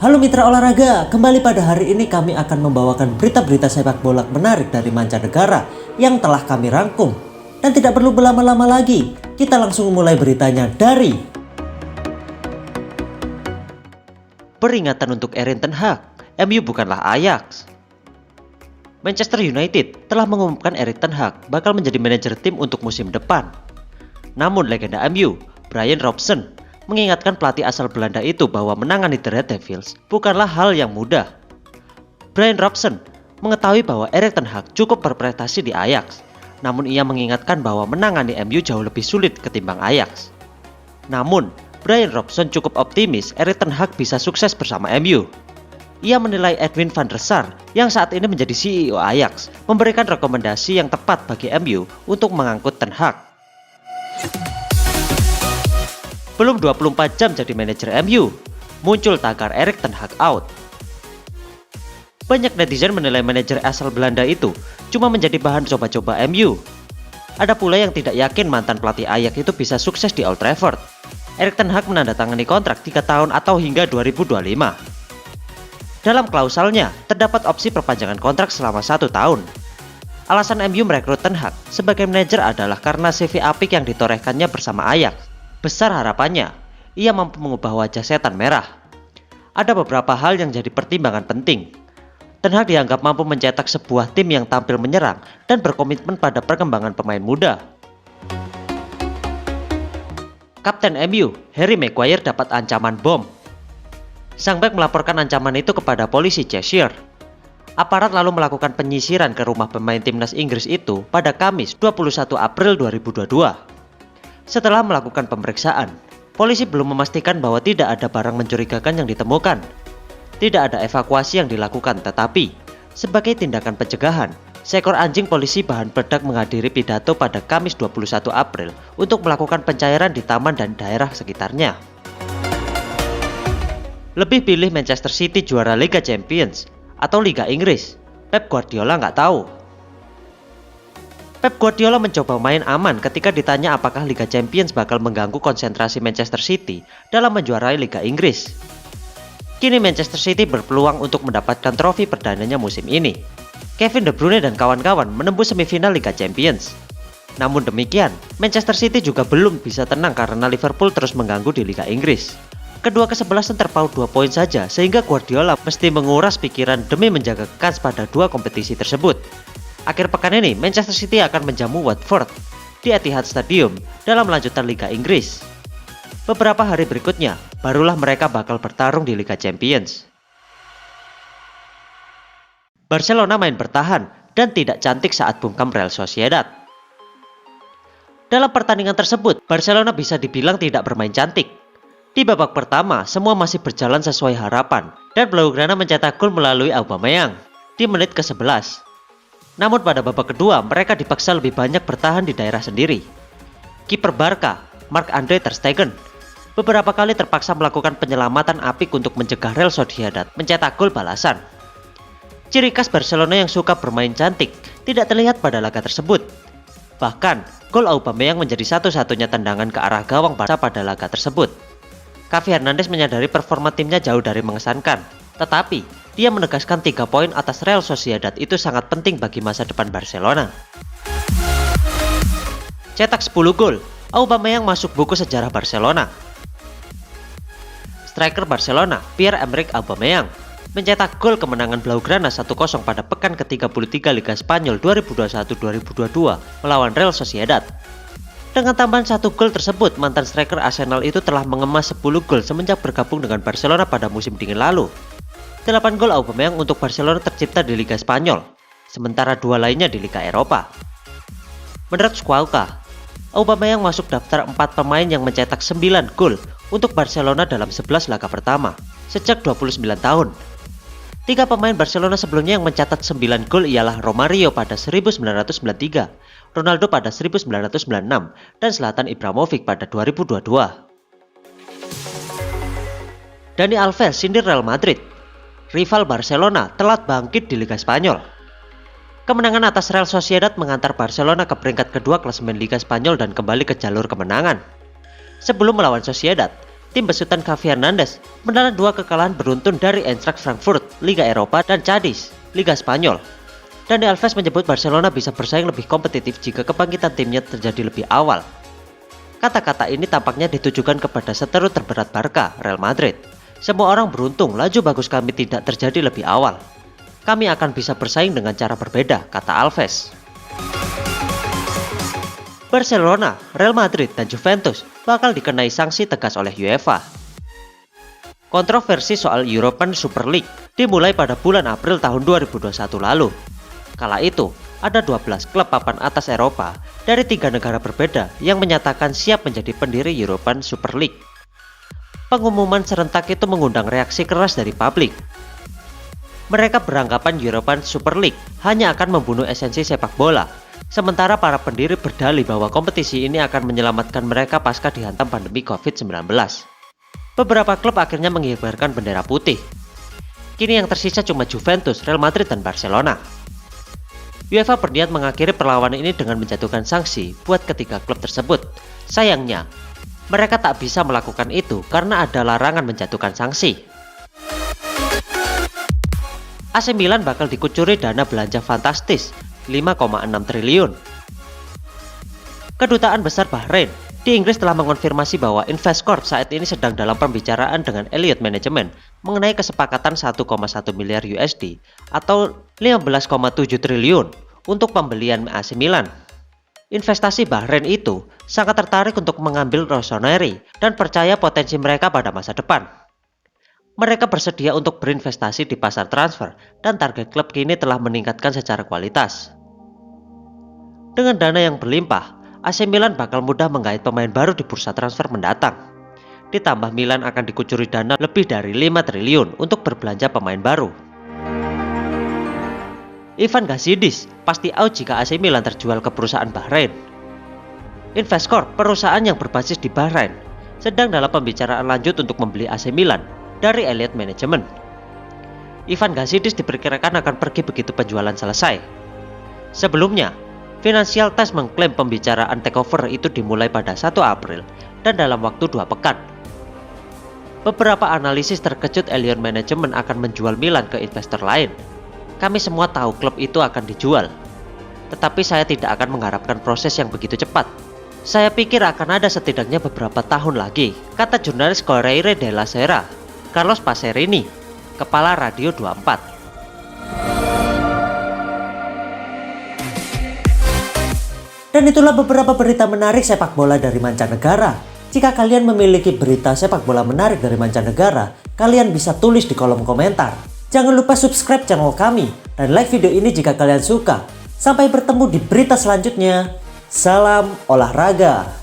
Halo mitra olahraga, kembali pada hari ini kami akan membawakan berita-berita sepak bola menarik dari mancanegara yang telah kami rangkum. Dan tidak perlu berlama-lama lagi, kita langsung mulai beritanya dari peringatan untuk Erik ten Hag, MU bukanlah Ajax. Manchester United telah mengumumkan Erik ten Hag bakal menjadi manajer tim untuk musim depan. Namun legenda MU, Brian Robson, mengingatkan pelatih asal Belanda itu bahwa menangani The Red Devils bukanlah hal yang mudah. Brian Robson mengetahui bahwa Erik ten Hag cukup berprestasi di Ajax, namun ia mengingatkan bahwa menangani MU jauh lebih sulit ketimbang Ajax. Namun, Brian Robson cukup optimis Erik ten Hag bisa sukses bersama MU. Ia menilai Edwin van der Sar yang saat ini menjadi CEO Ajax memberikan rekomendasi yang tepat bagi MU untuk mengangkut ten Hag. Belum 24 jam jadi manajer MU, muncul tagar Erik ten Hag out. Banyak netizen menilai manajer asal Belanda itu cuma menjadi bahan coba-coba MU. Ada pula yang tidak yakin mantan pelatih Ajax itu bisa sukses di Old Trafford. Erik ten Hag menandatangani kontrak 3 tahun atau hingga 2025. Dalam klausalnya, terdapat opsi perpanjangan kontrak selama 1 tahun. Alasan MU merekrut ten Hag sebagai manajer adalah karena CV apik yang ditorehkannya bersama Ajax. Besar harapannya, ia mampu mengubah wajah setan merah. Ada beberapa hal yang jadi pertimbangan penting. Ten Hag dianggap mampu mencetak sebuah tim yang tampil menyerang dan berkomitmen pada perkembangan pemain muda. Kapten MU, Harry Maguire dapat ancaman bom. Sang bek melaporkan ancaman itu kepada polisi Cheshire. Aparat lalu melakukan penyisiran ke rumah pemain timnas Inggris itu pada Kamis 21 April 2022. Setelah melakukan pemeriksaan, polisi belum memastikan bahwa tidak ada barang mencurigakan yang ditemukan. Tidak ada evakuasi yang dilakukan, tetapi sebagai tindakan pencegahan, seekor anjing polisi bahan peledak menghadiri pidato pada Kamis 21 April untuk melakukan pencairan di taman dan daerah sekitarnya. Lebih pilih Manchester City juara Liga Champions atau Liga Inggris, Pep Guardiola nggak tahu. Pep Guardiola mencoba main aman ketika ditanya apakah Liga Champions bakal mengganggu konsentrasi Manchester City dalam menjuarai Liga Inggris. Kini Manchester City berpeluang untuk mendapatkan trofi perdananya musim ini. Kevin De Bruyne dan kawan-kawan menembus semifinal Liga Champions. Namun demikian, Manchester City juga belum bisa tenang karena Liverpool terus mengganggu di Liga Inggris. Kedua kesebelasan terpaut 2 poin saja sehingga Guardiola mesti menguras pikiran demi menjaga kans pada 2 kompetisi tersebut. Akhir pekan ini, Manchester City akan menjamu Watford di Etihad Stadium dalam lanjutan Liga Inggris. Beberapa hari berikutnya, barulah mereka bakal bertarung di Liga Champions. Barcelona main bertahan dan tidak cantik saat bungkam Real Sociedad. Dalam pertandingan tersebut, Barcelona bisa dibilang tidak bermain cantik. Di babak pertama, semua masih berjalan sesuai harapan dan Blaugrana mencetak gol melalui Aubameyang di menit ke-11. Namun pada babak kedua, mereka dipaksa lebih banyak bertahan di daerah sendiri. Kiper Barca, Marc-Andre ter Stegen, beberapa kali terpaksa melakukan penyelamatan apik untuk mencegah Real Sociedad mencetak gol balasan. Ciri khas Barcelona yang suka bermain cantik tidak terlihat pada laga tersebut. Bahkan, gol Aubameyang menjadi satu-satunya tendangan ke arah gawang Barca pada laga tersebut. Xavi Hernandez menyadari performa timnya jauh dari mengesankan, tetapi dia menegaskan 3 poin atas Real Sociedad itu sangat penting bagi masa depan Barcelona. Cetak 10 gol, Aubameyang masuk buku sejarah Barcelona. Striker Barcelona, Pierre-Emerick Aubameyang, mencetak gol kemenangan Blaugrana 1-0 pada pekan ke-33 Liga Spanyol 2021-2022 melawan Real Sociedad. Dengan tambahan 1 gol tersebut, mantan striker Arsenal itu telah mengemas 10 gol semenjak bergabung dengan Barcelona pada musim dingin lalu. 8 gol Aubameyang untuk Barcelona tercipta di Liga Spanyol, sementara 2 lainnya di Liga Eropa. Menurut Squawka, Aubameyang masuk daftar 4 pemain yang mencetak 9 gol untuk Barcelona dalam 11 laga pertama sejak 29 tahun. 3 pemain Barcelona sebelumnya yang mencatat 9 gol ialah Romario pada 1993, Ronaldo pada 1996, dan Zlatan Ibrahimovic pada 2022. Dani Alves sindir Real Madrid. Rival Barcelona telat bangkit di Liga Spanyol. Kemenangan atas Real Sociedad mengantar Barcelona ke peringkat kedua klasemen Liga Spanyol dan kembali ke jalur kemenangan. Sebelum melawan Sociedad, tim besutan Xavi Hernandez menelan 2 kekalahan beruntun dari Eintracht Frankfurt, Liga Eropa, dan Cadiz, Liga Spanyol. Dani Alves menyebut Barcelona bisa bersaing lebih kompetitif jika kebangkitan timnya terjadi lebih awal. Kata-kata ini tampaknya ditujukan kepada seteru terberat Barca, Real Madrid. Semua orang beruntung laju bagus kami tidak terjadi lebih awal. Kami akan bisa bersaing dengan cara berbeda, kata Alves. Barcelona, Real Madrid, dan Juventus bakal dikenai sanksi tegas oleh UEFA. Kontroversi soal European Super League dimulai pada bulan April tahun 2021 lalu. Kala itu, ada 12 klub papan atas Eropa dari 3 negara berbeda yang menyatakan siap menjadi pendiri European Super League. Pengumuman serentak itu mengundang reaksi keras dari publik. Mereka beranggapan European Super League hanya akan membunuh esensi sepak bola, sementara para pendiri berdalih bahwa kompetisi ini akan menyelamatkan mereka pasca dihantam pandemi COVID-19. Beberapa klub akhirnya mengibarkan bendera putih. Kini yang tersisa cuma Juventus, Real Madrid, dan Barcelona. UEFA berniat mengakhiri perlawanan ini dengan menjatuhkan sanksi buat ketiga klub tersebut. Sayangnya, mereka tak bisa melakukan itu karena ada larangan menjatuhkan sanksi. AC Milan bakal dikucuri dana belanja fantastis 5,6 triliun. Kedutaan Besar Bahrain di Inggris telah mengonfirmasi bahwa Investcorp saat ini sedang dalam pembicaraan dengan Elliott Management mengenai kesepakatan 1,1 miliar USD atau 15,7 triliun untuk pembelian AC Milan. Investasi Bahrain itu sangat tertarik untuk mengambil Rossoneri dan percaya potensi mereka pada masa depan. Mereka bersedia untuk berinvestasi di pasar transfer dan target klub kini telah meningkatkan secara kualitas. Dengan dana yang berlimpah, AC Milan bakal mudah menggait pemain baru di bursa transfer mendatang. Ditambah Milan akan dikucuri dana lebih dari 5 triliun untuk berbelanja pemain baru. Ivan Gazidis pasti out jika AC Milan terjual ke perusahaan Bahrain. Investcorp, perusahaan yang berbasis di Bahrain, sedang dalam pembicaraan lanjut untuk membeli AC Milan dari Elliott Management. Ivan Gazidis diperkirakan akan pergi begitu penjualan selesai. Sebelumnya, Financial Times mengklaim pembicaraan takeover itu dimulai pada 1 April dan dalam waktu 2 pekan. Beberapa analisis terkejut Elliott Management akan menjual Milan ke investor lain. Kami semua tahu klub itu akan dijual. Tetapi saya tidak akan mengharapkan proses yang begitu cepat. Saya pikir akan ada setidaknya beberapa tahun lagi, kata jurnalis Corriere della Sera, Carlos Pacerini, Kepala Radio 24. Dan itulah beberapa berita menarik sepak bola dari mancanegara. Jika kalian memiliki berita sepak bola menarik dari mancanegara, kalian bisa tulis di kolom komentar. Jangan lupa subscribe channel kami dan like video ini jika kalian suka. Sampai bertemu di berita selanjutnya. Salam olahraga.